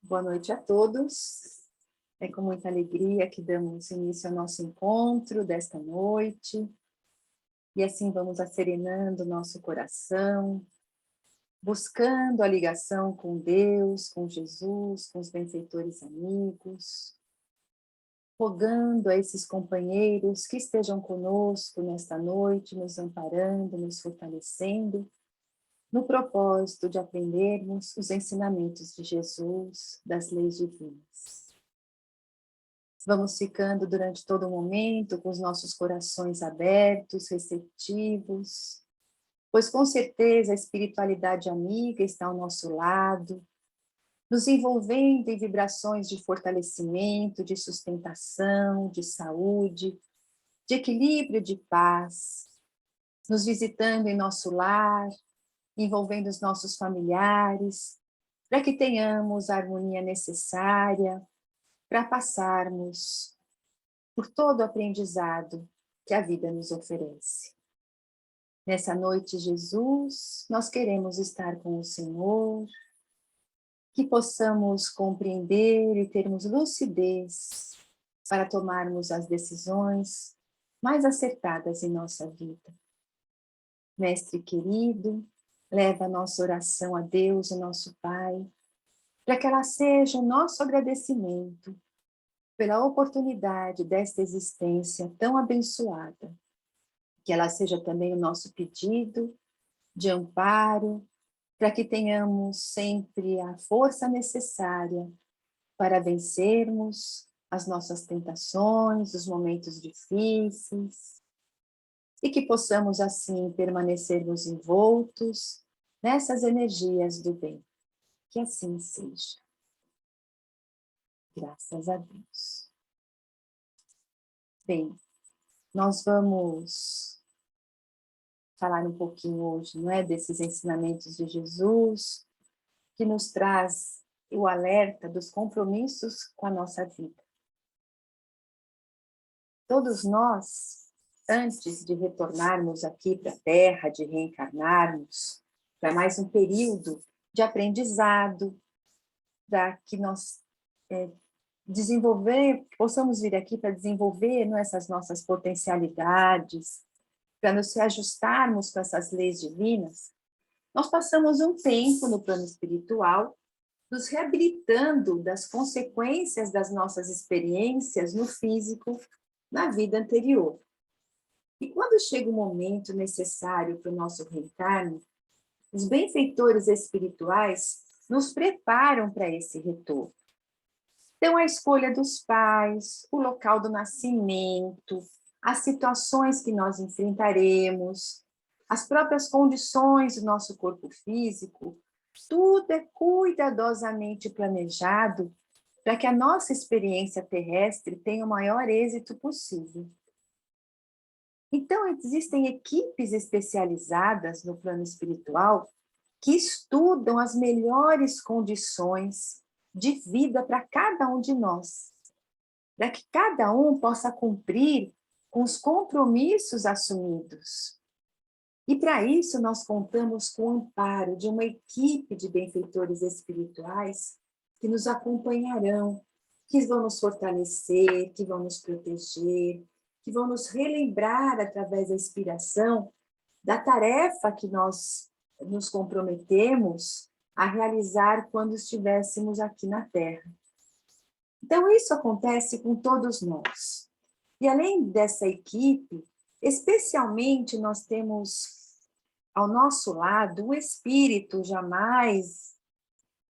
Boa noite a todos. É com muita alegria que damos início ao nosso encontro desta noite. E assim vamos acerenando o nosso coração, buscando a ligação com Deus, com Jesus, com os benfeitores amigos, rogando a esses companheiros que estejam conosco nesta noite, nos amparando, nos fortalecendo, no propósito de aprendermos os ensinamentos de Jesus, das leis divinas. Vamos ficando durante todo o momento com os nossos corações abertos, receptivos, pois com certeza a espiritualidade amiga está ao nosso lado, nos envolvendo em vibrações de fortalecimento, de sustentação, de saúde, de equilíbrio, de paz, nos visitando em nosso lar, envolvendo os nossos familiares, para que tenhamos a harmonia necessária para passarmos por todo o aprendizado que a vida nos oferece. Nessa noite, Jesus, nós queremos estar com o Senhor, que possamos compreender e termos lucidez para tomarmos as decisões mais acertadas em nossa vida. Mestre querido, leva a nossa oração a Deus, o nosso Pai, para que ela seja o nosso agradecimento pela oportunidade desta existência tão abençoada, que ela seja também o nosso pedido de amparo, para que tenhamos sempre a força necessária para vencermos as nossas tentações, os momentos difíceis, e que possamos assim permanecermos envoltos nessas energias do bem. Que assim seja. Graças a Deus. Bem, nós vamos falar um pouquinho hoje, não é, desses ensinamentos de Jesus, que nos traz o alerta dos compromissos com a nossa vida. Todos nós, antes de retornarmos aqui para a Terra, de reencarnarmos, para mais um período de aprendizado, para que nós possamos vir aqui para desenvolver, não, essas nossas potencialidades, para nos ajustarmos com essas leis divinas, nós passamos um tempo no plano espiritual, nos reabilitando das consequências das nossas experiências no físico, na vida anterior. E quando chega o momento necessário para o nosso reencarne, os benfeitores espirituais nos preparam para esse retorno. Então, a escolha dos pais, o local do nascimento, as situações que nós enfrentaremos, as próprias condições do nosso corpo físico, tudo é cuidadosamente planejado para que a nossa experiência terrestre tenha o maior êxito possível. Então, existem equipes especializadas no plano espiritual que estudam as melhores condições de vida para cada um de nós, para que cada um possa cumprir com os compromissos assumidos. E para isso nós contamos com o amparo de uma equipe de benfeitores espirituais que nos acompanharão, que vão nos fortalecer, que vão nos proteger, que vão nos relembrar através da inspiração da tarefa que nós nos comprometemos a realizar quando estivéssemos aqui na Terra. Então, isso acontece com todos nós. E além dessa equipe, especialmente nós temos ao nosso lado um espírito jamais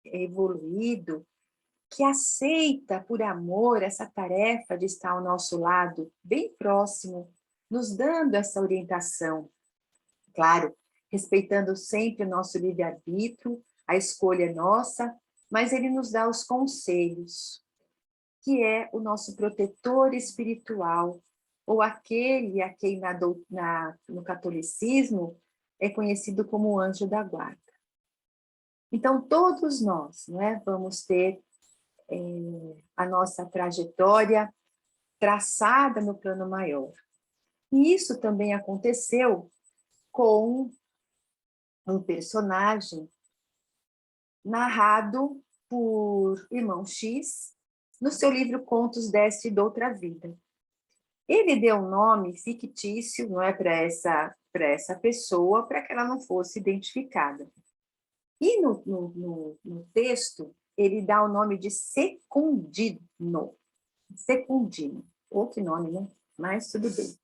evoluído, que aceita por amor essa tarefa de estar ao nosso lado, bem próximo, nos dando essa orientação. Claro, respeitando sempre o nosso livre-arbítrio, a escolha é nossa, mas ele nos dá os conselhos, que é o nosso protetor espiritual, ou aquele a quem no catolicismo é conhecido como anjo da guarda. Então, todos nós, não é, vamos ter a nossa trajetória traçada no plano maior. E isso também aconteceu com um personagem narrado por irmão X no seu livro Contos desta e Doutra Vida. Ele deu um nome fictício, não é, para essa pessoa, para que ela não fosse identificada. E no texto, ele dá o nome de Secundino. Secundino. Ou que nome, né? Mas tudo bem.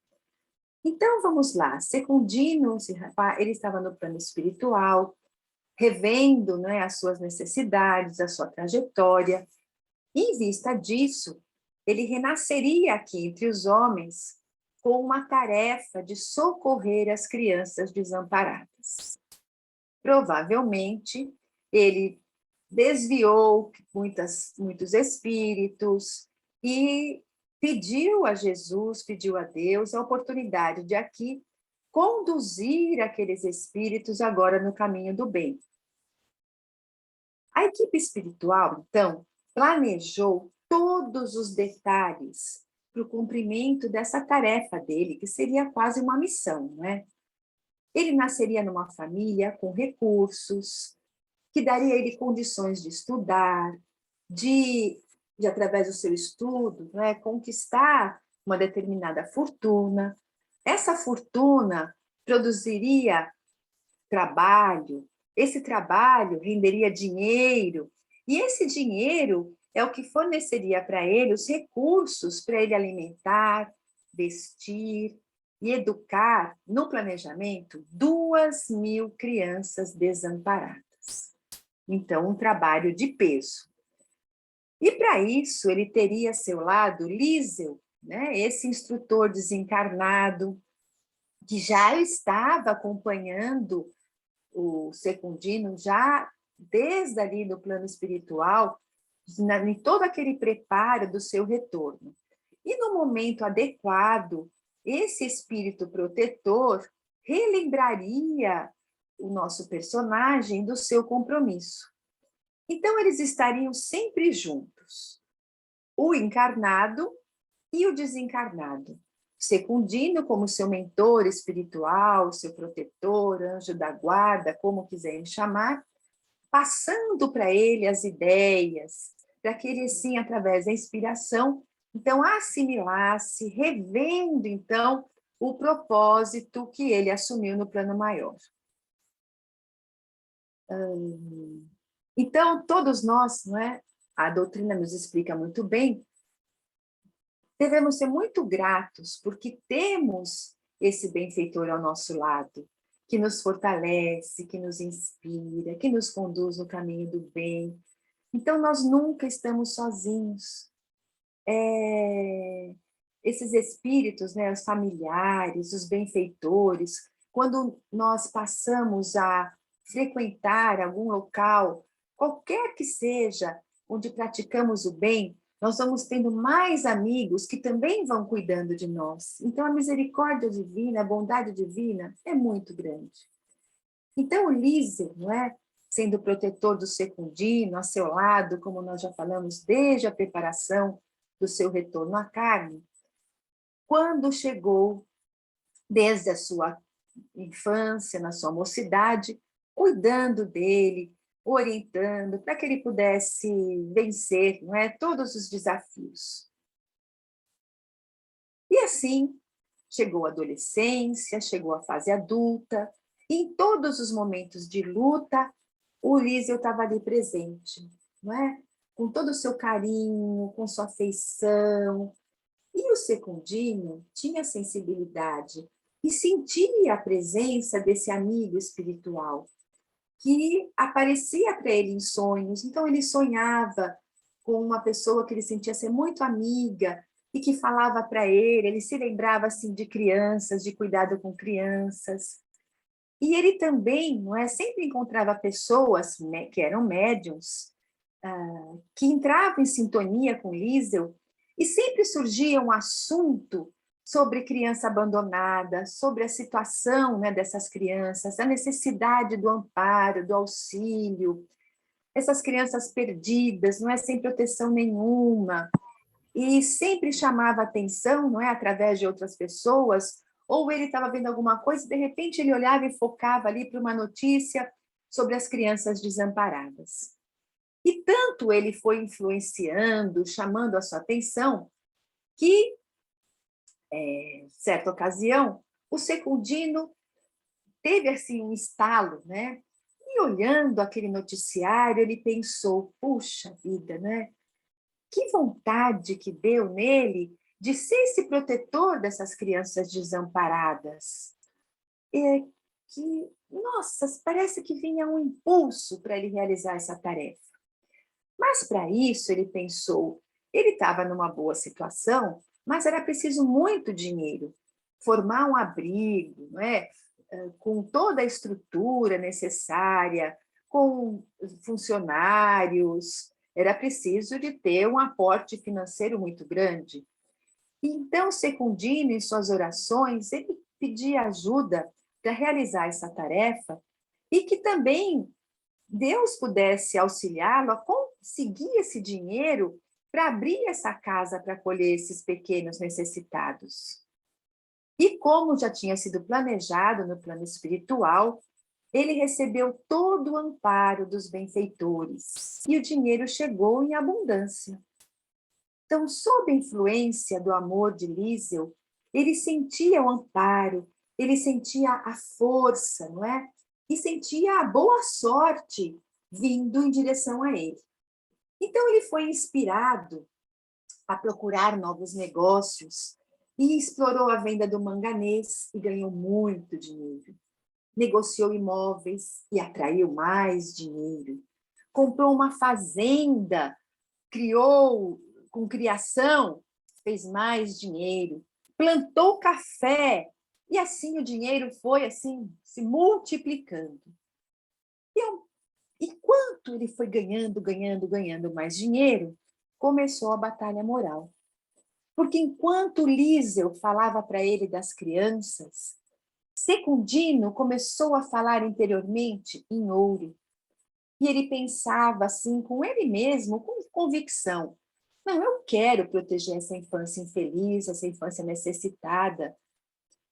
Então, vamos lá. Secundino, esse rapaz, ele estava no plano espiritual, revendo, né, as suas necessidades, a sua trajetória. E, em vista disso, ele renasceria aqui entre os homens com uma tarefa de socorrer as crianças desamparadas. Provavelmente, ele desviou muitos espíritos e pediu a Jesus, pediu a Deus a oportunidade de aqui conduzir aqueles espíritos agora no caminho do bem. A equipe espiritual, então, planejou todos os detalhes para o cumprimento dessa tarefa dele, que seria quase uma missão, né? Ele nasceria numa família com recursos, que daria a ele condições de estudar, de através do seu estudo, né, conquistar uma determinada fortuna. Essa fortuna produziria trabalho, esse trabalho renderia dinheiro, e esse dinheiro é o que forneceria para ele os recursos para ele alimentar, vestir e educar, no planejamento, 2.000 crianças desamparadas. Então, um trabalho de peso. E, para isso, ele teria a seu lado Lísel, né, esse instrutor desencarnado, que já estava acompanhando o Secundino, já desde ali no plano espiritual, em todo aquele preparo do seu retorno. E no momento adequado, esse espírito protetor relembraria o nosso personagem do seu compromisso. Então, eles estariam sempre juntos, o encarnado e o desencarnado. Secundino como seu mentor espiritual, seu protetor, anjo da guarda, como quiserem chamar, passando para ele as ideias, para que ele, assim, através da inspiração, então, assimilasse, revendo, então, o propósito que ele assumiu no plano maior. Então, todos nós, não é? A doutrina nos explica muito bem, devemos ser muito gratos, porque temos esse benfeitor ao nosso lado, que nos fortalece, que nos inspira, que nos conduz no caminho do bem. Então, nós nunca estamos sozinhos. Esses espíritos, né, os familiares, os benfeitores, quando nós passamos a frequentar algum local, qualquer que seja, onde praticamos o bem, nós vamos tendo mais amigos que também vão cuidando de nós. Então, a misericórdia divina, a bondade divina é muito grande. Então, o Lísio, não é? Sendo o protetor do Secundino, a seu lado, como nós já falamos, desde a preparação do seu retorno à carne, quando chegou, desde a sua infância, na sua mocidade, cuidando dele, orientando, para que ele pudesse vencer, não é, todos os desafios. E assim, chegou a adolescência, chegou a fase adulta, e em todos os momentos de luta, o Lísio estava ali presente, não é? Com todo o seu carinho, com sua afeição. E o Secundino tinha sensibilidade e sentia a presença desse amigo espiritual, que aparecia para ele em sonhos. Então, ele sonhava com uma pessoa que ele sentia ser muito amiga e que falava para ele se lembrava assim, de crianças, de cuidado com crianças. E ele também, não é, sempre encontrava pessoas, né, que eram médiums, que entravam em sintonia com Liesel, e sempre surgia um assunto sobre criança abandonada, sobre a situação, né, dessas crianças, a necessidade do amparo, do auxílio, essas crianças perdidas, não é, sem proteção nenhuma, e sempre chamava atenção, não é, através de outras pessoas, ou ele estava vendo alguma coisa, e de repente ele olhava e focava ali para uma notícia sobre as crianças desamparadas. E tanto ele foi influenciando, chamando a sua atenção, que, certa ocasião, o Secundino teve assim um estalo, né? E olhando aquele noticiário, ele pensou: puxa vida, né? Que vontade que deu nele de ser esse protetor dessas crianças desamparadas. É que, nossa, parece que vinha um impulso para ele realizar essa tarefa. Mas para isso, ele pensou, ele estava numa boa situação, mas era preciso muito dinheiro. Formar um abrigo, não é? Com toda a estrutura necessária, com funcionários, era preciso de ter um aporte financeiro muito grande. Então, Secundino, em suas orações, ele pedia ajuda para realizar essa tarefa e que também Deus pudesse auxiliá-lo a conseguir esse dinheiro para abrir essa casa para acolher esses pequenos necessitados. E como já tinha sido planejado no plano espiritual, ele recebeu todo o amparo dos benfeitores e o dinheiro chegou em abundância. Então, sob a influência do amor de Liesel, ele sentia o amparo, ele sentia a força, não é? E sentia a boa sorte vindo em direção a ele. Então, ele foi inspirado a procurar novos negócios e explorou a venda do manganês e ganhou muito dinheiro. Negociou imóveis e atraiu mais dinheiro. Comprou uma fazenda, criou com criação, fez mais dinheiro. Plantou café e assim o dinheiro foi assim se multiplicando. E quanto ele foi ganhando mais dinheiro, começou a batalha moral. Porque enquanto Liesel falava para ele das crianças, Secundino começou a falar interiormente em ouro. E ele pensava assim com ele mesmo, com convicção: não, eu quero proteger essa infância infeliz, essa infância necessitada.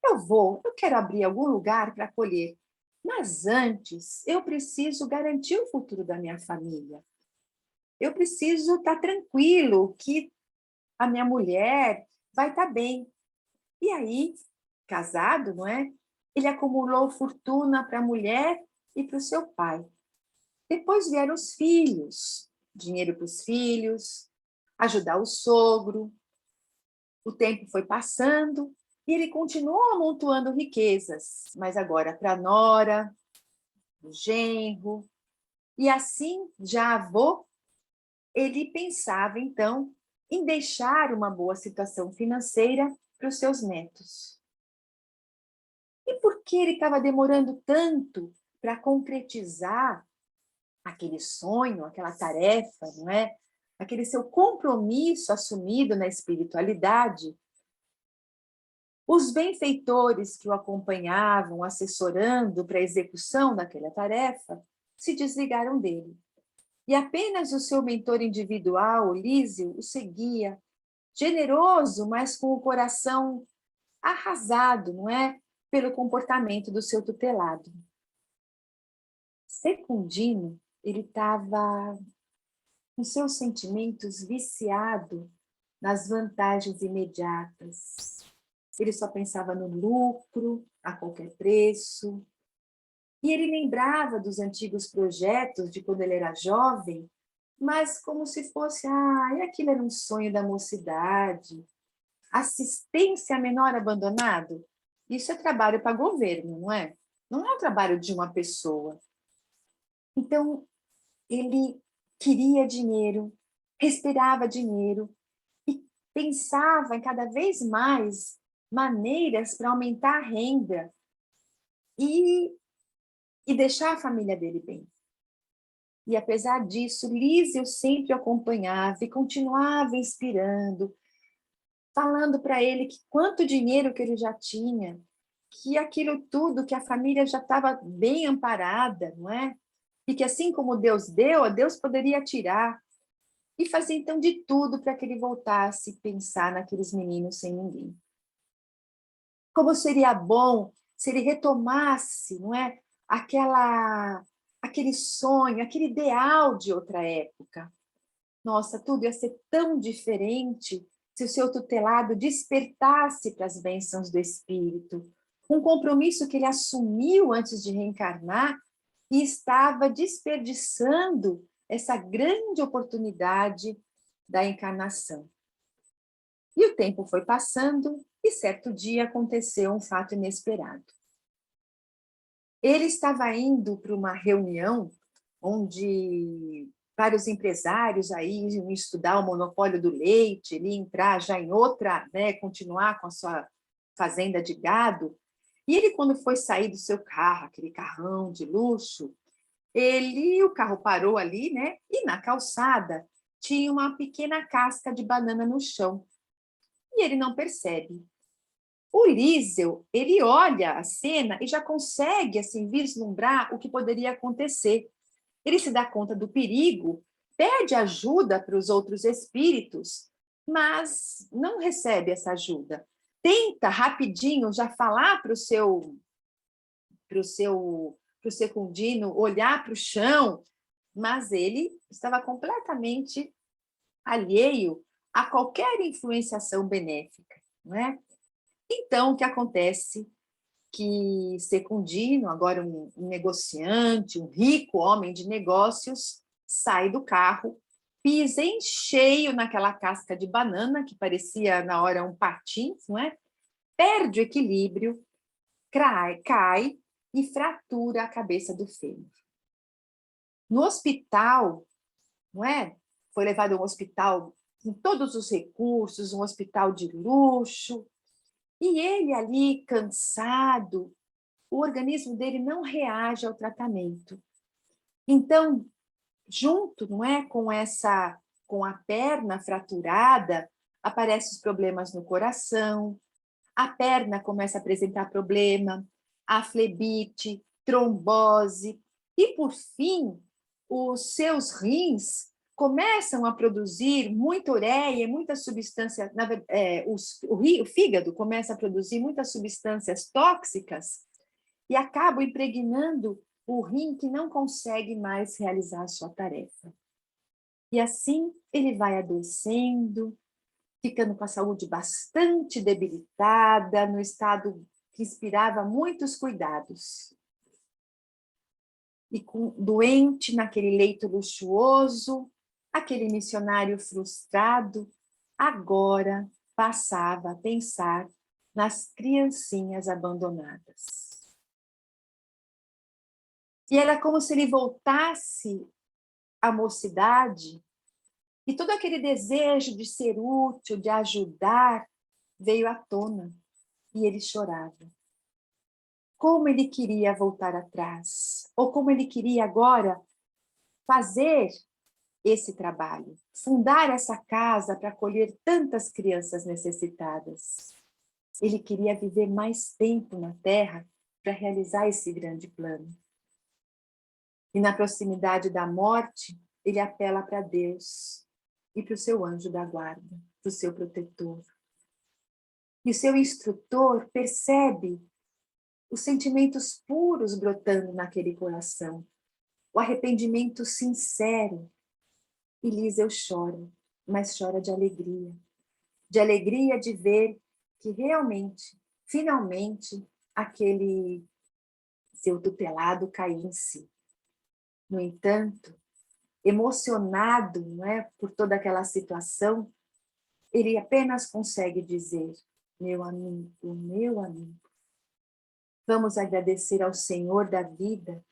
Eu quero abrir algum lugar para acolher. Mas antes, eu preciso garantir o futuro da minha família. Eu preciso estar tranquilo que a minha mulher vai estar bem. E aí, casado, não é? Ele acumulou fortuna para a mulher e para o seu pai. Depois vieram os filhos, dinheiro para os filhos, ajudar o sogro. O tempo foi passando e ele continuou amontoando riquezas, mas agora para a nora, o genro. E assim, já avô, ele pensava então em deixar uma boa situação financeira para os seus netos. E por que ele estava demorando tanto para concretizar aquele sonho, aquela tarefa, não é? Aquele seu compromisso assumido na espiritualidade? Os benfeitores que o acompanhavam, assessorando para a execução daquela tarefa, se desligaram dele. E apenas o seu mentor individual, Lísio, o seguia, generoso, mas com o coração arrasado, não é? Pelo comportamento do seu tutelado. Secundino, ele estava com seus sentimentos viciado nas vantagens imediatas. Ele só pensava no lucro a qualquer preço. E ele lembrava dos antigos projetos de quando ele era jovem, mas como se fosse, aquilo era um sonho da mocidade. Assistência a menor abandonado, isso é trabalho para governo, não é? Não é o trabalho de uma pessoa. Então, ele queria dinheiro, respirava dinheiro e pensava em cada vez mais maneiras para aumentar a renda e deixar a família dele bem. E apesar disso, Lísio sempre acompanhava e continuava inspirando, falando para ele que quanto dinheiro que ele já tinha, que aquilo tudo, que a família já estava bem amparada, não é? E que assim como Deus deu, a Deus poderia tirar. E fazia então de tudo para que ele voltasse a pensar naqueles meninos sem ninguém. Como seria bom se ele retomasse, não é? aquele sonho, aquele ideal de outra época. Nossa, tudo ia ser tão diferente se o seu tutelado despertasse para as bênçãos do Espírito, um compromisso que ele assumiu antes de reencarnar e estava desperdiçando essa grande oportunidade da encarnação. E o tempo foi passando e certo dia aconteceu um fato inesperado. Ele estava indo para uma reunião onde vários empresários aí iam estudar o monopólio do leite, ele ia entrar já em outra, né, continuar com a sua fazenda de gado. E ele, quando foi sair do seu carro, aquele carrão de luxo, o carro parou ali, né? E na calçada tinha uma pequena casca de banana no chão. E ele não percebe. O Liesel, ele olha a cena e já consegue assim vislumbrar o que poderia acontecer. Ele se dá conta do perigo, pede ajuda para os outros espíritos, mas não recebe essa ajuda. Tenta rapidinho já falar para o secundino olhar para o chão, mas ele estava completamente alheio a qualquer influenciação benéfica, não é? Então, o que acontece? Que Secundino, agora um negociante, um rico homem de negócios, sai do carro, pisa em cheio naquela casca de banana, que parecia na hora um patins, não é? Perde o equilíbrio, cai e fratura a cabeça do fêmur. No hospital, não é? Foi levado a um hospital com todos os recursos, um hospital de luxo, e ele ali, cansado, o organismo dele não reage ao tratamento. Então, junto, não é, com a perna fraturada, aparecem os problemas no coração, a perna começa a apresentar problema, a flebite, trombose, e por fim, os seus rins começam a produzir muita ureia, muita substância, o fígado começa a produzir muitas substâncias tóxicas e acabam impregnando o rim que não consegue mais realizar a sua tarefa. E assim ele vai adoecendo, ficando com a saúde bastante debilitada, no estado que inspirava muitos cuidados. E doente naquele leito luxuoso, aquele missionário frustrado, agora passava a pensar nas criancinhas abandonadas. E era como se ele voltasse à mocidade e todo aquele desejo de ser útil, de ajudar, veio à tona e ele chorava. Como ele queria voltar atrás, ou como ele queria agora fazer esse trabalho, fundar essa casa para acolher tantas crianças necessitadas. Ele queria viver mais tempo na Terra para realizar esse grande plano. E na proximidade da morte, ele apela para Deus e para o seu anjo da guarda, para o seu protetor. E o seu instrutor percebe os sentimentos puros brotando naquele coração, o arrependimento sincero. E Liesel chora, mas chora de alegria de ver que realmente, finalmente, aquele seu tutelado caiu em si. No entanto, emocionado, não é, por toda aquela situação, ele apenas consegue dizer: meu amigo, vamos agradecer ao Senhor da vida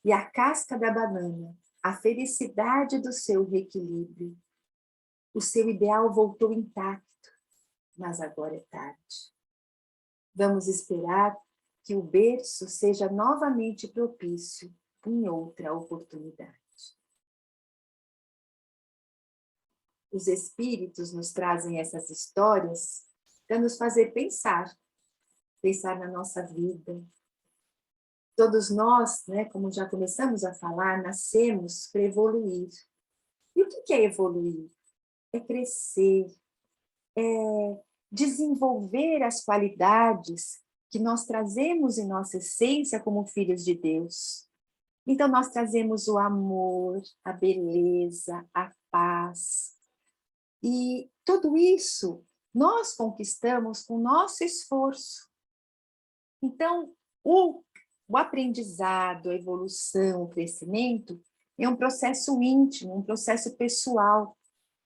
e à casca da banana, a felicidade do seu reequilíbrio. O seu ideal voltou intacto, mas agora é tarde. Vamos esperar que o berço seja novamente propício em outra oportunidade. Os espíritos nos trazem essas histórias para nos fazer pensar na nossa vida. Todos nós, né, como já começamos a falar, nascemos para evoluir. E o que é evoluir? É crescer, é desenvolver as qualidades que nós trazemos em nossa essência como filhos de Deus. Então, nós trazemos o amor, a beleza, a paz. E tudo isso nós conquistamos com o nosso esforço. Então, o aprendizado, a evolução, o crescimento é um processo íntimo, um processo pessoal.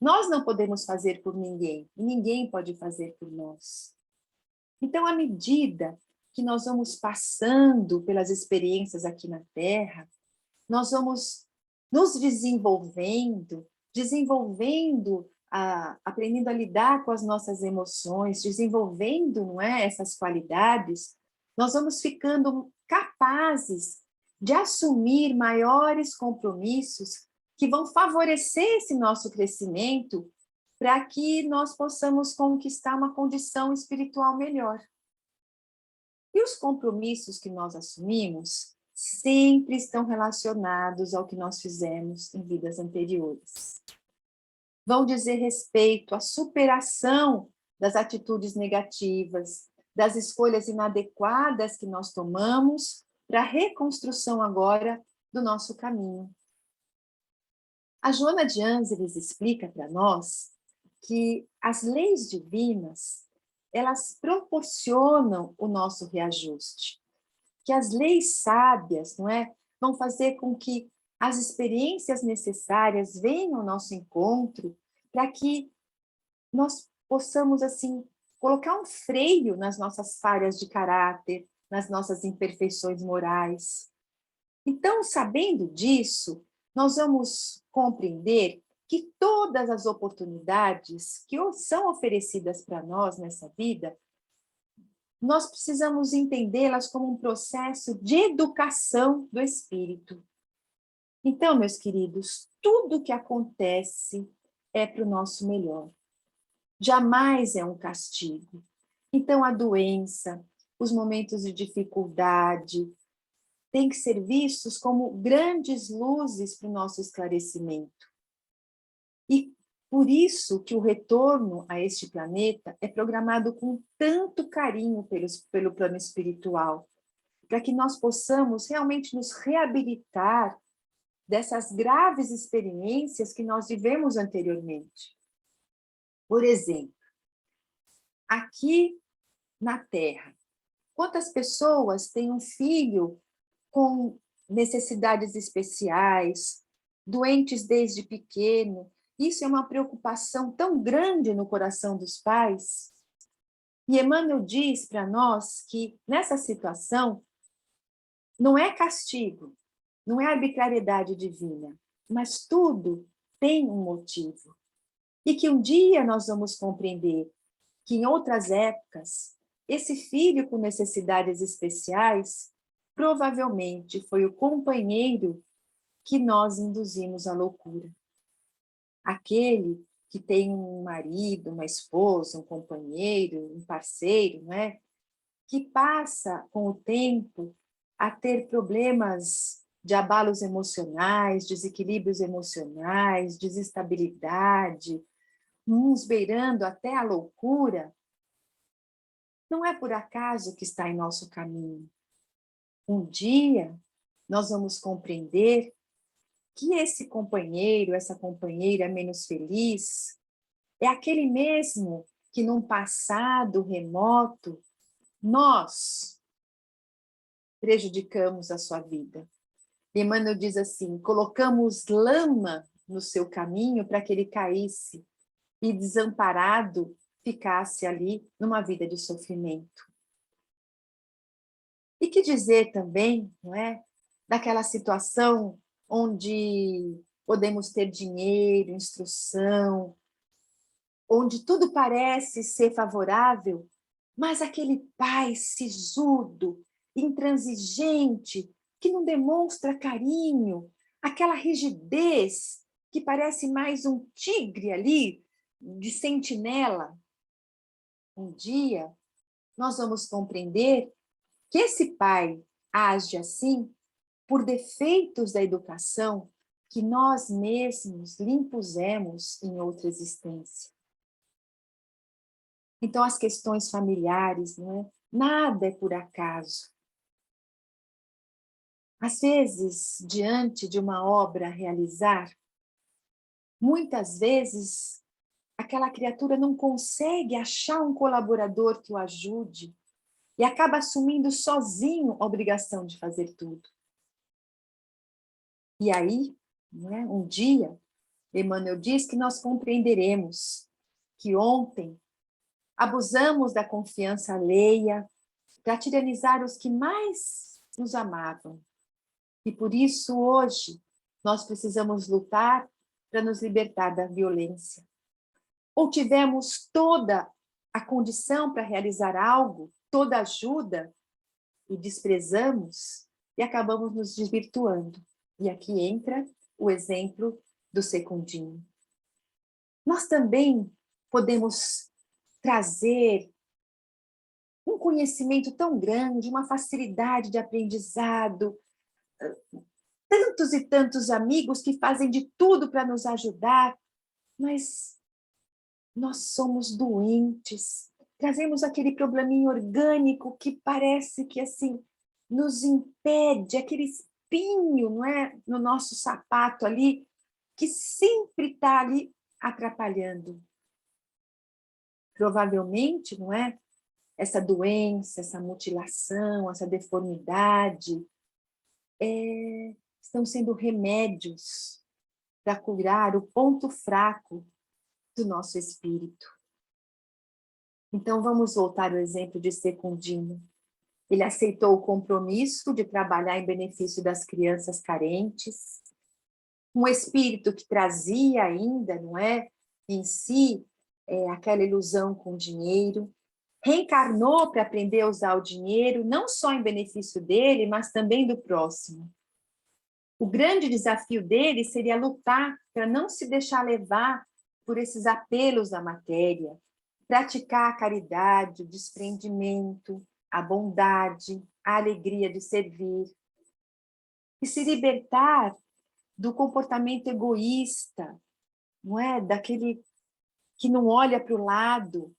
Nós não podemos fazer por ninguém, e ninguém pode fazer por nós. Então, à medida que nós vamos passando pelas experiências aqui na Terra, nós vamos nos desenvolvendo, aprendendo a lidar com as nossas emoções, desenvolvendo, não é, essas qualidades, nós vamos ficando capazes de assumir maiores compromissos que vão favorecer esse nosso crescimento para que nós possamos conquistar uma condição espiritual melhor. E os compromissos que nós assumimos sempre estão relacionados ao que nós fizemos em vidas anteriores. Vão dizer respeito à superação das atitudes negativas, das escolhas inadequadas que nós tomamos para a reconstrução agora do nosso caminho. A Joana de Ângeles explica para nós que as leis divinas, elas proporcionam o nosso reajuste, que as leis sábias, não é, vão fazer com que as experiências necessárias venham ao nosso encontro para que nós possamos, assim, colocar um freio nas nossas falhas de caráter, nas nossas imperfeições morais. Então, sabendo disso, nós vamos compreender que todas as oportunidades que são oferecidas para nós nessa vida, nós precisamos entendê-las como um processo de educação do espírito. Então, meus queridos, tudo que acontece é para o nosso melhor. Jamais é um castigo. Então, a doença, os momentos de dificuldade, têm que ser vistos como grandes luzes para o nosso esclarecimento. E por isso que o retorno a este planeta é programado com tanto carinho pelo plano espiritual, para que nós possamos realmente nos reabilitar dessas graves experiências que nós vivemos anteriormente. Por exemplo, aqui na Terra, quantas pessoas têm um filho com necessidades especiais, doentes desde pequeno? Isso é uma preocupação tão grande no coração dos pais. E Emmanuel diz para nós que, nessa situação, não é castigo, não é arbitrariedade divina, mas tudo tem um motivo. E que um dia nós vamos compreender que, em outras épocas, esse filho com necessidades especiais provavelmente foi o companheiro que nós induzimos à loucura. Aquele que tem um marido, uma esposa, um companheiro, um parceiro, não é? Que passa com o tempo a ter problemas de abalos emocionais, desequilíbrios emocionais, desestabilidade, uns beirando até a loucura, não é por acaso que está em nosso caminho. Um dia nós vamos compreender que esse companheiro, essa companheira menos feliz, é aquele mesmo que num passado remoto nós prejudicamos a sua vida. Emmanuel diz assim: colocamos lama no seu caminho para que ele caísse e desamparado ficasse ali numa vida de sofrimento. E que dizer também, não é, daquela situação onde podemos ter dinheiro, instrução, onde tudo parece ser favorável, mas aquele pai sisudo, intransigente, que não demonstra carinho, aquela rigidez que parece mais um tigre ali, de sentinela. Um dia, nós vamos compreender que esse pai age assim por defeitos da educação que nós mesmos lhe impusemos em outra existência. Então, as questões familiares, não é? Nada é por acaso. Às vezes, diante de uma obra a realizar, muitas vezes aquela criatura não consegue achar um colaborador que o ajude e acaba assumindo sozinho a obrigação de fazer tudo. E aí, né, um dia, Emmanuel diz que nós compreenderemos que ontem abusamos da confiança alheia para tiranizar os que mais nos amavam. E por isso, hoje, nós precisamos lutar para nos libertar da violência. Ou tivemos toda a condição para realizar algo, toda ajuda, e desprezamos e acabamos nos desvirtuando. E aqui entra o exemplo do Secundinho. Nós também podemos trazer um conhecimento tão grande, uma facilidade de aprendizado, tantos e tantos amigos que fazem de tudo para nos ajudar, mas nós somos doentes, trazemos aquele probleminha orgânico que parece que assim nos impede, aquele espinho, não é, no nosso sapato ali, que sempre está ali atrapalhando. Provavelmente, não é? Essa doença, essa mutilação, essa deformidade, estão sendo remédios para curar o ponto fraco do nosso espírito. Então, vamos voltar ao exemplo de Secundino. Ele aceitou o compromisso de trabalhar em benefício das crianças carentes, um espírito que trazia ainda, não é, em si, aquela ilusão com o dinheiro, reencarnou para aprender a usar o dinheiro, não só em benefício dele, mas também do próximo. O grande desafio dele seria lutar para não se deixar levar por esses apelos à matéria, praticar a caridade, o desprendimento, a bondade, a alegria de servir, e se libertar do comportamento egoísta, não é? Daquele que não olha para o lado,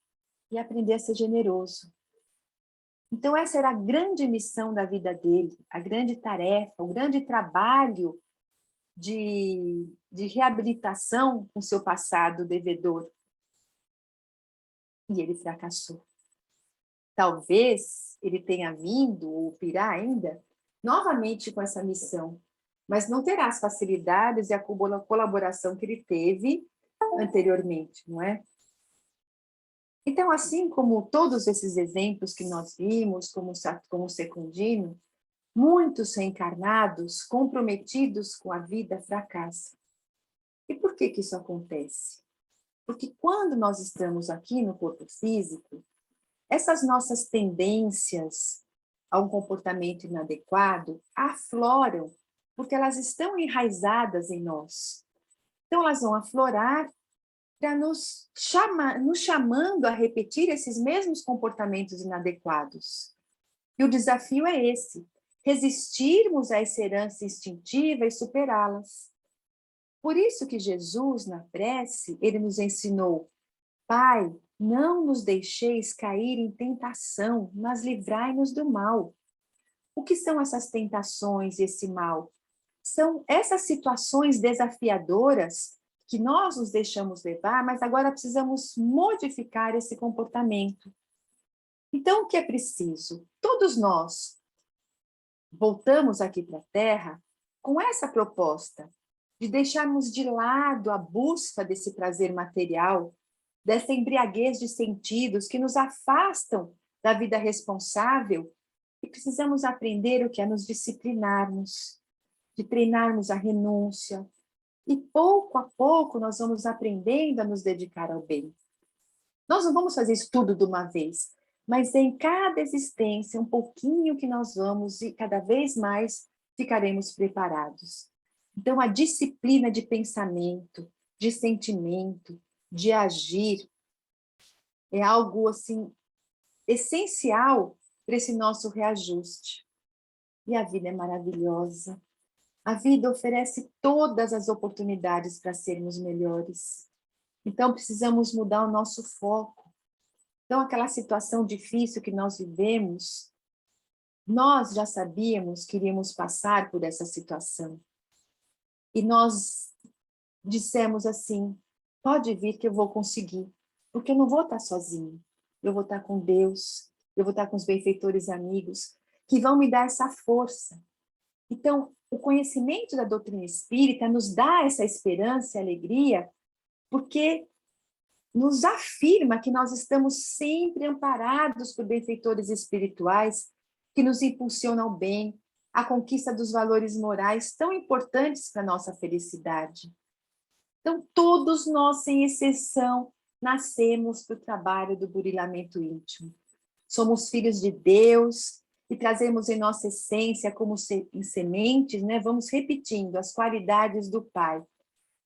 e aprender a ser generoso. Então, essa era a grande missão da vida dele, a grande tarefa, o grande trabalho de reabilitação com seu passado devedor. E ele fracassou. Talvez ele tenha vindo, ou virá ainda, novamente com essa missão, mas não terá as facilidades e a colaboração que ele teve anteriormente, não é? Então, assim como todos esses exemplos que nós vimos, como o Secundino, muitos reencarnados comprometidos com a vida fracassam. E por que isso acontece? Porque quando nós estamos aqui no corpo físico, essas nossas tendências a um comportamento inadequado afloram, porque elas estão enraizadas em nós. Então, elas vão aflorar para nos chamando a repetir esses mesmos comportamentos inadequados. E o desafio é esse, resistirmos a essa herança instintiva e superá-las. Por isso que Jesus, na prece, ele nos ensinou: Pai, não nos deixeis cair em tentação, mas livrai-nos do mal. O que são essas tentações e esse mal? São essas situações desafiadoras que nós nos deixamos levar, mas agora precisamos modificar esse comportamento. Então, o que é preciso? Todos nós voltamos aqui para a Terra com essa proposta de deixarmos de lado a busca desse prazer material, dessa embriaguez de sentidos que nos afastam da vida responsável, e precisamos aprender o que é nos disciplinarmos, de treinarmos a renúncia, e pouco a pouco nós vamos aprendendo a nos dedicar ao bem. Nós não vamos fazer isso tudo de uma vez, mas em cada existência, um pouquinho que nós vamos e cada vez mais ficaremos preparados. Então, a disciplina de pensamento, de sentimento, de agir, é algo assim essencial para esse nosso reajuste. E a vida é maravilhosa. A vida oferece todas as oportunidades para sermos melhores. Então, precisamos mudar o nosso foco. Então, aquela situação difícil que nós vivemos, Nós já sabíamos que iríamos passar por essa situação. E nós dissemos assim, pode vir que eu vou conseguir, porque eu não vou estar sozinho. Eu vou estar com Deus, eu vou estar com os benfeitores amigos, que vão me dar essa força. Então, o conhecimento da doutrina espírita nos dá essa esperança e alegria, porque nos afirma que nós estamos sempre amparados por benfeitores espirituais que nos impulsionam ao bem, à conquista dos valores morais tão importantes para a nossa felicidade. Então, todos nós, sem exceção, nascemos para o trabalho do burilamento íntimo. Somos filhos de Deus e trazemos em nossa essência, como em sementes, né? Vamos repetindo as qualidades do Pai.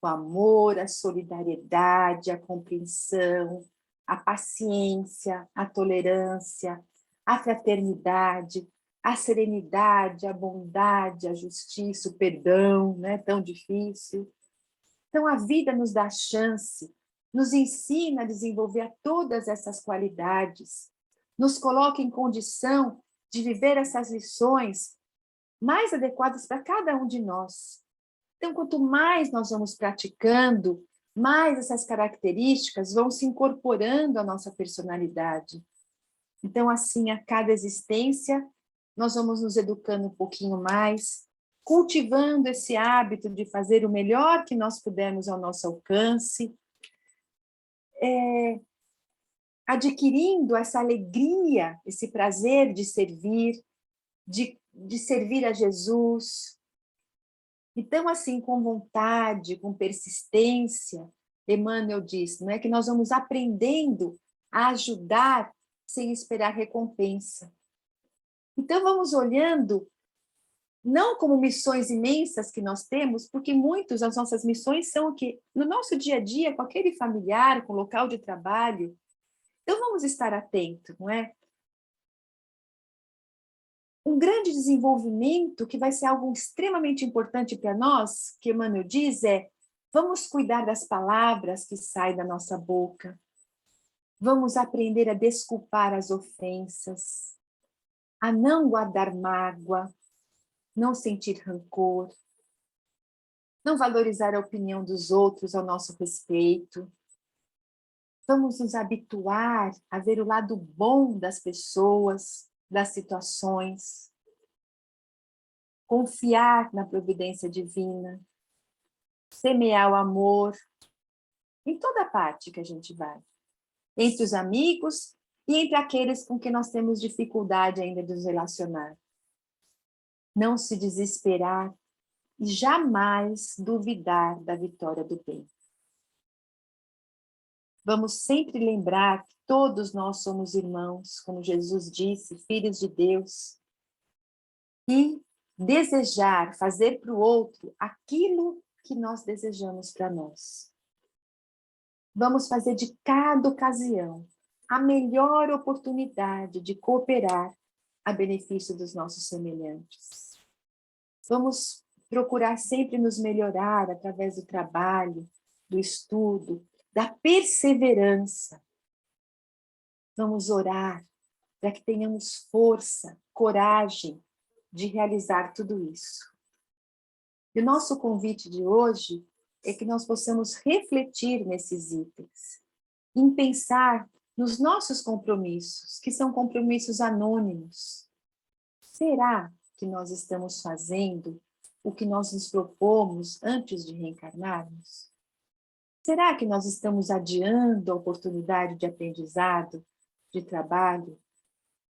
O amor, a solidariedade, a compreensão, a paciência, a tolerância, a fraternidade, a serenidade, a bondade, a justiça, o perdão, né? Tão difícil. Então, a vida nos dá chance, nos ensina a desenvolver todas essas qualidades, nos coloca em condição de viver essas lições mais adequadas para cada um de nós. Então, quanto mais nós vamos praticando, mais essas características vão se incorporando à nossa personalidade. Então, assim, a cada existência, nós vamos nos educando um pouquinho mais, cultivando esse hábito de fazer o melhor que nós pudermos ao nosso alcance, adquirindo essa alegria, esse prazer de servir, de servir a Jesus. Então, assim, com vontade, com persistência, Emmanuel diz, não é que nós vamos aprendendo a ajudar sem esperar recompensa. Então, vamos olhando não como missões imensas que nós temos, porque muitas das nossas missões são o quê? No nosso dia a dia, com aquele familiar, com o local de trabalho. Então, vamos estar atentos, não é? Um grande desenvolvimento, que vai ser algo extremamente importante para nós, que Emmanuel diz, vamos cuidar das palavras que saem da nossa boca. Vamos aprender a desculpar as ofensas, a não guardar mágoa, não sentir rancor, não valorizar a opinião dos outros ao nosso respeito. Vamos nos habituar a ver o lado bom das pessoas, das situações, confiar na providência divina, semear o amor em toda parte que a gente vai, entre os amigos e entre aqueles com quem nós temos dificuldade ainda de nos relacionar. Não se desesperar e jamais duvidar da vitória do bem. Vamos sempre lembrar que todos nós somos irmãos, como Jesus disse, filhos de Deus, e desejar fazer para o outro aquilo que nós desejamos para nós. Vamos fazer de cada ocasião a melhor oportunidade de cooperar a benefício dos nossos semelhantes. Vamos procurar sempre nos melhorar através do trabalho, do estudo, da perseverança. Vamos orar para que tenhamos força, coragem de realizar tudo isso. E o nosso convite de hoje é que nós possamos refletir nesses itens, em pensar nos nossos compromissos, que são compromissos anônimos. Será que nós estamos fazendo o que nós nos propomos antes de reencarnarmos? Será que nós estamos adiando a oportunidade de aprendizado, de trabalho?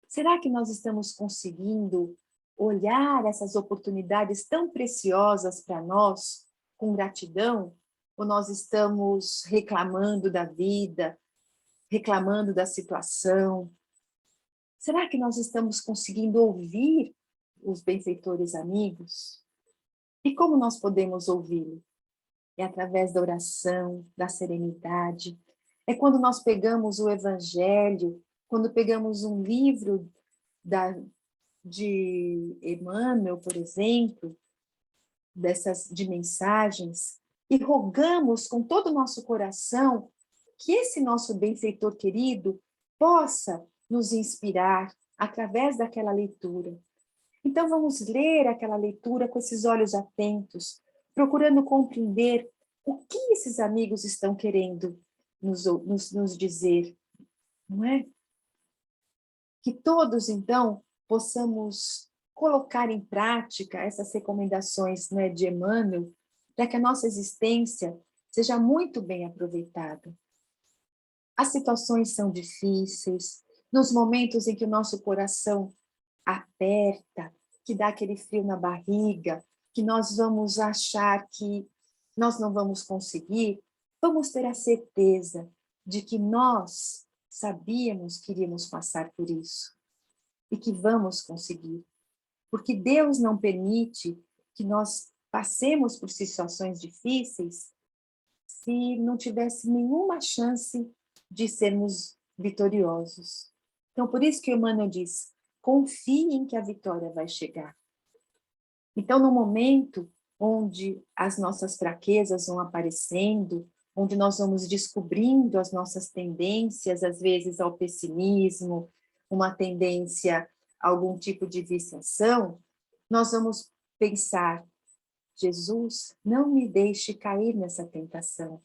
Será que nós estamos conseguindo olhar essas oportunidades tão preciosas para nós com gratidão? Ou nós estamos reclamando da vida, reclamando da situação? Será que nós estamos conseguindo ouvir os benfeitores amigos? E como nós podemos ouvi-lo? É através da oração, da serenidade. É quando nós pegamos o Evangelho, quando pegamos um livro de Emmanuel, por exemplo, de mensagens, e rogamos com todo o nosso coração que esse nosso benfeitor querido possa nos inspirar através daquela leitura, Então, vamos ler aquela leitura com esses olhos atentos, procurando compreender o que esses amigos estão querendo nos dizer, não é? Que todos, então, possamos colocar em prática essas recomendações, né, de Emmanuel, para que a nossa existência seja muito bem aproveitada. As situações são difíceis, nos momentos em que o nosso coração aperta, que dá aquele frio na barriga, que nós vamos achar que nós não vamos conseguir, vamos ter a certeza de que nós sabíamos que iríamos passar por isso e que vamos conseguir. Porque Deus não permite que nós passemos por situações difíceis se não tivesse nenhuma chance de sermos vitoriosos. Então, por isso que Emmanuel diz, confie em que a vitória vai chegar. Então, no momento onde as nossas fraquezas vão aparecendo, onde nós vamos descobrindo as nossas tendências, às vezes ao pessimismo, uma tendência a algum tipo de viciação, nós vamos pensar, Jesus, não me deixe cair nessa tentação.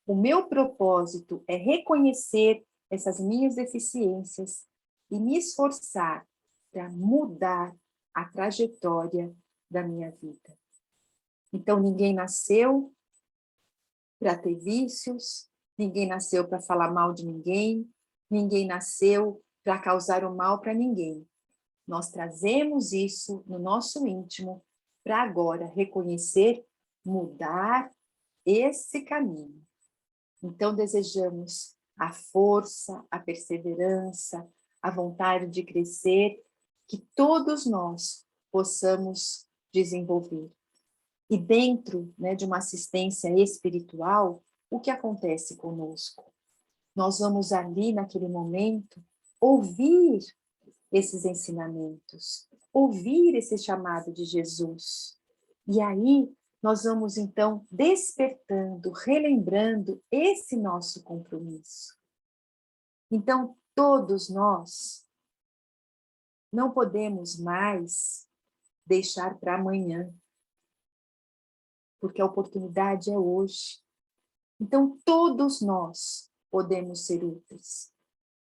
O meu propósito é reconhecer essas minhas deficiências e me esforçar para mudar a trajetória da minha vida. Então, ninguém nasceu para ter vícios, ninguém nasceu para falar mal de ninguém, ninguém nasceu para causar o mal para ninguém. Nós trazemos isso no nosso íntimo para agora reconhecer, mudar esse caminho. Então, desejamos a força, a perseverança, a vontade de crescer, que todos nós possamos desenvolver. E dentro, né, de uma assistência espiritual, o que acontece conosco? Nós vamos ali, naquele momento, ouvir esses ensinamentos, ouvir esse chamado de Jesus. E aí, nós vamos, então, despertando, relembrando esse nosso compromisso. Então, todos nós não podemos mais deixar para amanhã, porque a oportunidade é hoje. Então, todos nós podemos ser úteis.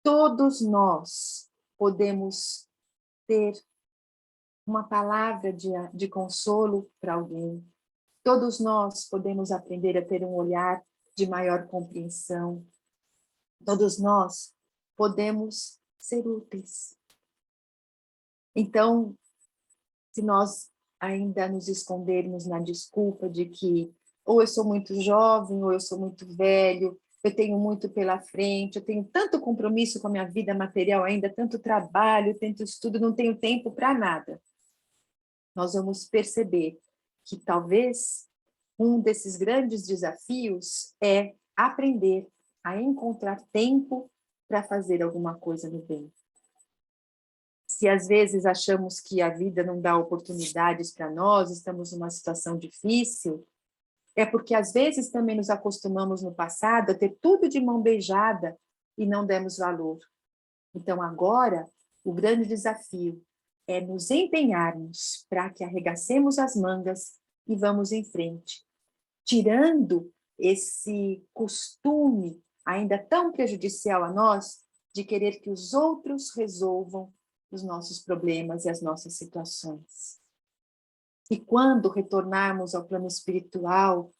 Todos nós podemos ter uma palavra de consolo para alguém. Todos nós podemos aprender a ter um olhar de maior compreensão. Todos nós podemos ser úteis. Então, se nós ainda nos escondermos na desculpa de que ou eu sou muito jovem, ou eu sou muito velho, eu tenho muito pela frente, eu tenho tanto compromisso com a minha vida material ainda, tanto trabalho, tanto estudo, não tenho tempo para nada. Nós vamos perceber que talvez um desses grandes desafios é aprender a encontrar tempo para fazer alguma coisa no bem. Se às vezes achamos que a vida não dá oportunidades para nós, estamos numa situação difícil, é porque às vezes também nos acostumamos no passado a ter tudo de mão beijada e não demos valor. Então agora, o grande desafio é nos empenharmos para que arregacemos as mangas e vamos em frente, tirando esse costume ainda tão prejudicial a nós de querer que os outros resolvam os nossos problemas e as nossas situações. E quando retornarmos ao plano espiritual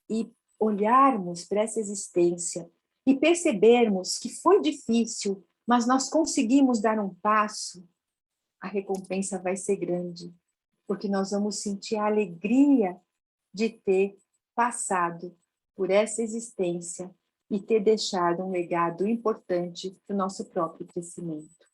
e olharmos para essa existência e percebermos que foi difícil, mas nós conseguimos dar um passo, a recompensa vai ser grande, porque nós vamos sentir a alegria de ter passado por essa existência e ter deixado um legado importante para o nosso próprio crescimento.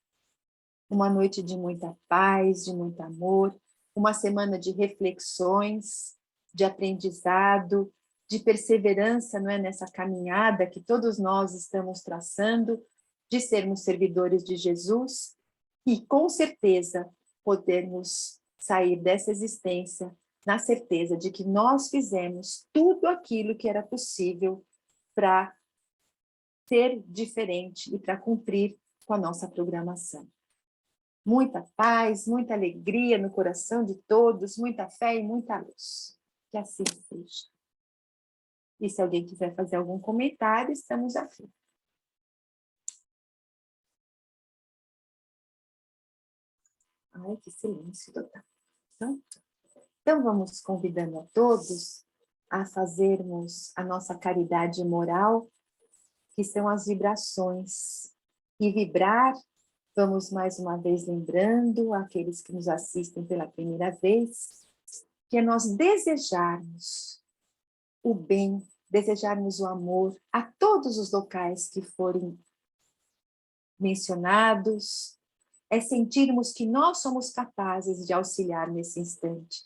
Uma noite de muita paz, de muito amor, uma semana de reflexões, de aprendizado, de perseverança, não é, nessa caminhada que todos nós estamos traçando, de sermos servidores de Jesus e, com certeza, podermos sair dessa existência na certeza de que nós fizemos tudo aquilo que era possível para ser diferente e para cumprir com a nossa programação. Muita paz, muita alegria no coração de todos, muita fé e muita luz. Que assim seja. E se alguém quiser fazer algum comentário, estamos aqui. Ai, que silêncio total. Então, vamos convidando a todos a fazermos a nossa caridade moral, que são as vibrações. E vibrar, vamos mais uma vez lembrando aqueles que nos assistem pela primeira vez, que é nós desejarmos o bem, desejarmos o amor a todos os locais que forem mencionados, é sentirmos que nós somos capazes de auxiliar nesse instante.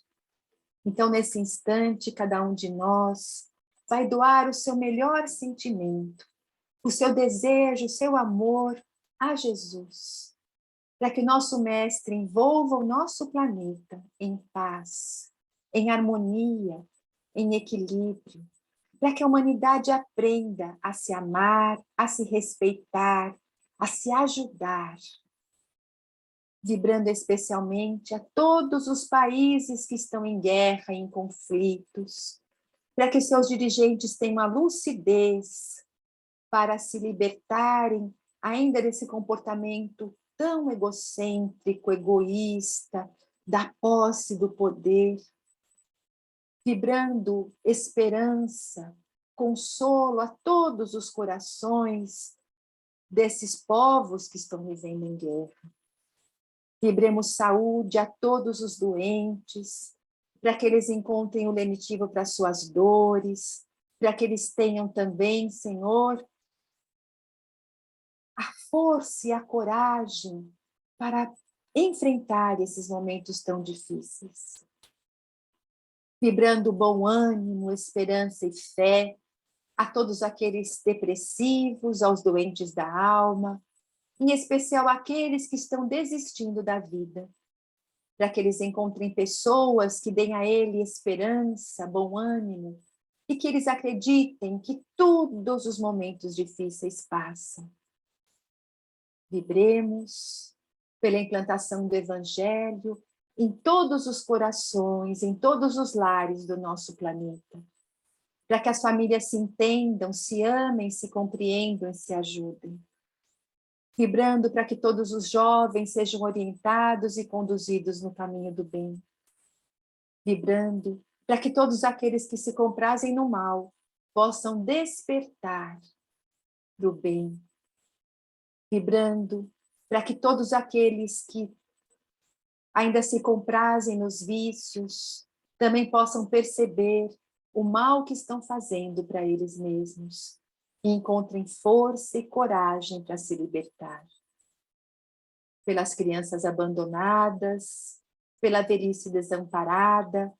Então, nesse instante, cada um de nós vai doar o seu melhor sentimento, o seu desejo, o seu amor a Jesus, para que o nosso Mestre envolva o nosso planeta em paz, em harmonia, em equilíbrio, para que a humanidade aprenda a se amar, a se respeitar, a se ajudar, vibrando especialmente a todos os países que estão em guerra, em conflitos, para que seus dirigentes tenham a lucidez para se libertarem ainda desse comportamento tão egocêntrico, egoísta, da posse do poder, vibrando esperança, consolo a todos os corações desses povos que estão vivendo em guerra. Vibremos saúde a todos os doentes, para que eles encontrem o lenitivo para suas dores, para que eles tenham também, Senhor, a força e a coragem para enfrentar esses momentos tão difíceis. Vibrando bom ânimo, esperança e fé a todos aqueles depressivos, aos doentes da alma, em especial aqueles que estão desistindo da vida, para que eles encontrem pessoas que deem a ele esperança, bom ânimo, e que eles acreditem que todos os momentos difíceis passam. Vibremos pela implantação do Evangelho em todos os corações, em todos os lares do nosso planeta, para que as famílias se entendam, se amem, se compreendam e se ajudem. Vibrando para que todos os jovens sejam orientados e conduzidos no caminho do bem. Vibrando para que todos aqueles que se comprazem no mal possam despertar do bem. Vibrando para que todos aqueles que ainda se comprazem nos vícios também possam perceber o mal que estão fazendo para eles mesmos e encontrem força e coragem para se libertar. Pelas crianças abandonadas, pela velhice desamparada,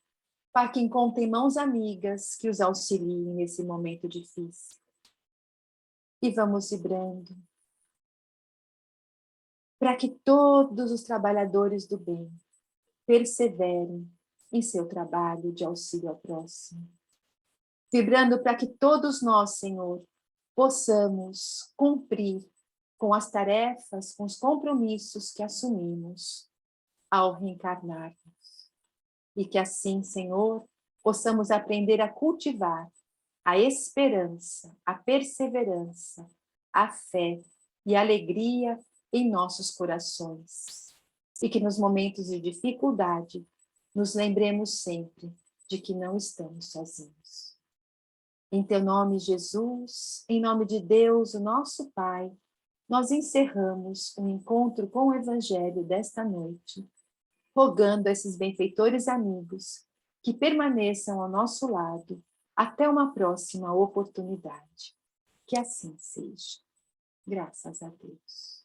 para que encontrem mãos amigas que os auxiliem nesse momento difícil. E vamos vibrando para que todos os trabalhadores do bem perseverem em seu trabalho de auxílio ao próximo. Vibrando para que todos nós, Senhor, possamos cumprir com as tarefas, com os compromissos que assumimos ao reencarnarmos. E que assim, Senhor, possamos aprender a cultivar a esperança, a perseverança, a fé e a alegria em nossos corações. E que nos momentos de dificuldade, nos lembremos sempre de que não estamos sozinhos. Em teu nome, Jesus, em nome de Deus, o nosso Pai, nós encerramos o encontro com o Evangelho desta noite, rogando a esses benfeitores amigos que permaneçam ao nosso lado até uma próxima oportunidade. Que assim seja. Graças a Deus.